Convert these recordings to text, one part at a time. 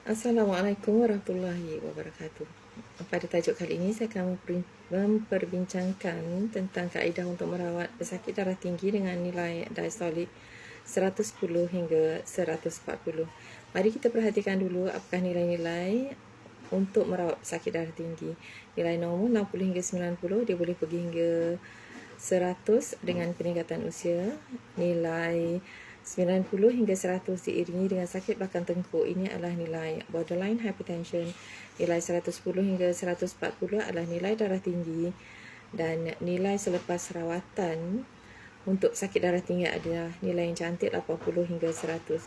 Assalamualaikum warahmatullahi wabarakatuh. Pada tajuk kali ini saya akan memperbincangkan tentang kaedah untuk merawat pesakit darah tinggi dengan nilai diastolik 110 hingga 140. Mari kita perhatikan dulu apakah nilai-nilai untuk merawat pesakit darah tinggi. Nilai normal 60 hingga 90, dia boleh pergi hingga 100 dengan peningkatan usia. Nilai 90 hingga 100 diiringi dengan sakit belakang tengkuk, ini adalah nilai borderline hypertension. Nilai 110 hingga 140 adalah nilai darah tinggi, dan nilai selepas rawatan untuk sakit darah tinggi adalah nilai yang cantik 80 hingga 100.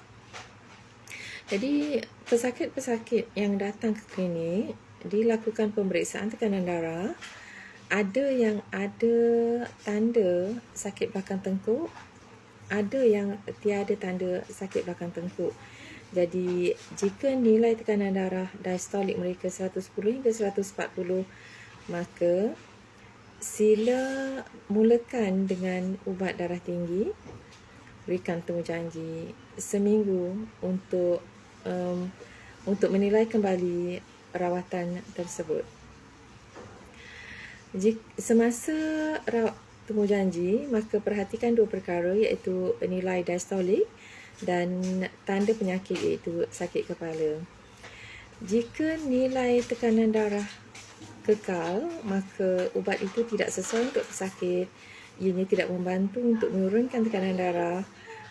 Jadi pesakit-pesakit yang datang ke klinik dilakukan pemeriksaan tekanan darah. Ada yang ada tanda sakit belakang tengkuk, ada yang tiada tanda sakit belakang tengkuk. Jadi jika nilai tekanan darah diastolik mereka 110 hingga 140, maka sila mulakan dengan ubat darah tinggi. Berikan temujanji seminggu untuk menilai kembali rawatan tersebut. Semasa temujanji, maka perhatikan dua perkara, iaitu nilai diastolik dan tanda penyakit, iaitu sakit kepala. Jika nilai tekanan darah kekal, maka ubat itu tidak sesuai untuk pesakit. Ianya tidak membantu untuk menurunkan tekanan darah.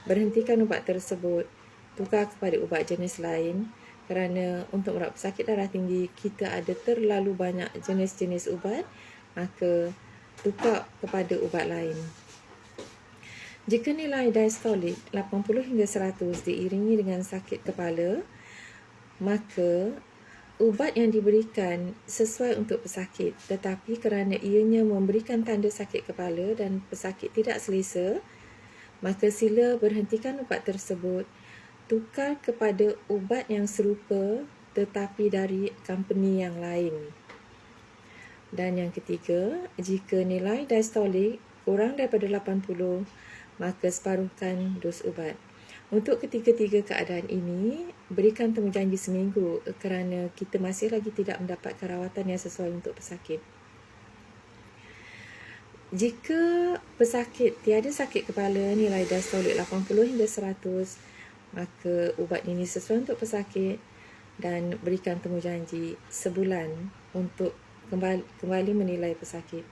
Berhentikan ubat tersebut, tukar kepada ubat jenis lain, kerana untuk merawat pesakit darah tinggi kita ada terlalu banyak jenis-jenis ubat, maka tukar kepada ubat lain. Jika nilai diastolik 80 hingga 100 diiringi dengan sakit kepala, maka ubat yang diberikan sesuai untuk pesakit, tetapi kerana ianya memberikan tanda sakit kepala dan pesakit tidak selesa, maka sila berhentikan ubat tersebut, tukar kepada ubat yang serupa tetapi dari company yang lain. Dan yang ketiga, jika nilai diastolik kurang daripada 80, maka separuhkan dos ubat. Untuk ketiga-tiga keadaan ini, berikan temujanji seminggu kerana kita masih lagi tidak mendapatkan rawatan yang sesuai untuk pesakit. Jika pesakit tiada sakit kepala, nilai diastolik 80 hingga 100, maka ubat ini sesuai untuk pesakit, dan berikan temujanji sebulan untuk kembali menilai pesakit.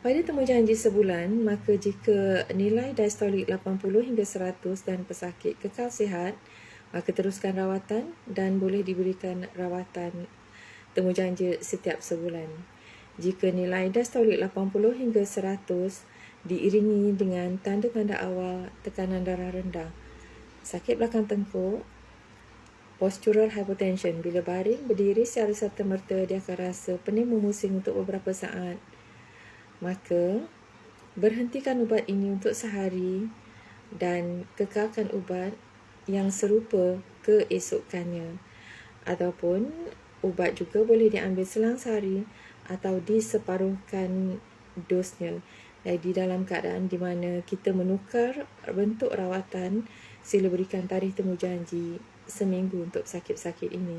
Pada temujanji sebulan, maka jika nilai diastolik 80 hingga 100 dan pesakit kekal sihat, maka teruskan rawatan dan boleh diberikan rawatan temujanji setiap sebulan. Jika nilai diastolik 80 hingga 100 diiringi dengan tanda-tanda awal tekanan darah rendah, sakit belakang tengkuk, postural hypotension, bila baring berdiri secara serta-merta dia akan rasa pening memusing untuk beberapa saat, maka berhentikan ubat ini untuk sehari dan kekalkan ubat yang serupa keesokannya. Ataupun ubat juga boleh diambil selang sehari atau diseparuhkan dosnya. Jadi dalam keadaan di mana kita menukar bentuk rawatan, sila berikan tarikh temujanji seminggu untuk sakit-sakit ini.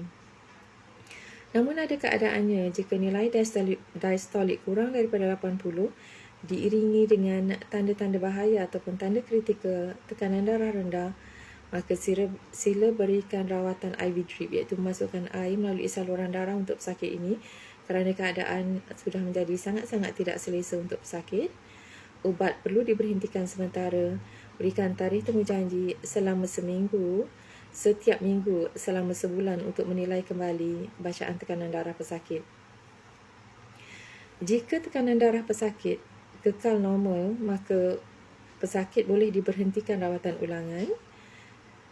Namun ada keadaannya, jika nilai diastolik kurang daripada 80 diiringi dengan tanda-tanda bahaya ataupun tanda kritikal tekanan darah rendah, maka sila berikan rawatan IV drip, iaitu memasukkan air melalui saluran darah untuk pesakit ini, kerana keadaan sudah menjadi sangat-sangat tidak selesa untuk pesakit. Ubat perlu diberhentikan sementara. Berikan tarikh temujanji selama seminggu, setiap minggu selama sebulan untuk menilai kembali bacaan tekanan darah pesakit. Jika tekanan darah pesakit kekal normal, maka pesakit boleh diberhentikan rawatan ulangan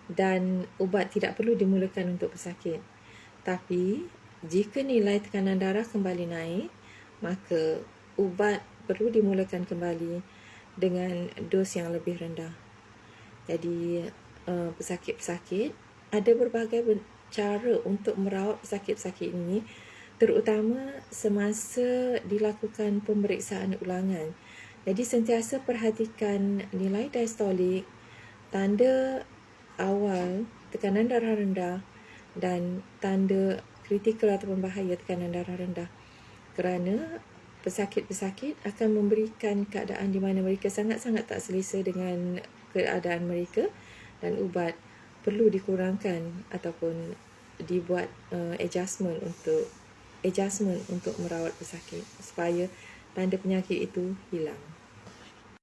dan ubat tidak perlu dimulakan untuk pesakit. Tapi jika nilai tekanan darah kembali naik, maka ubat perlu dimulakan kembali dengan dos yang lebih rendah. Jadi pesakit-pesakit ada berbagai cara untuk merawat pesakit-pesakit ini, terutama semasa dilakukan pemeriksaan ulangan. Jadi sentiasa perhatikan nilai diastolik, tanda awal tekanan darah rendah dan tanda kritikal ataupun bahaya tekanan darah rendah. Kerana pesakit-pesakit akan memberikan keadaan di mana mereka sangat-sangat tak selesa dengan keadaan mereka, dan ubat perlu dikurangkan ataupun dibuat adjustment untuk merawat pesakit supaya tanda penyakit itu hilang.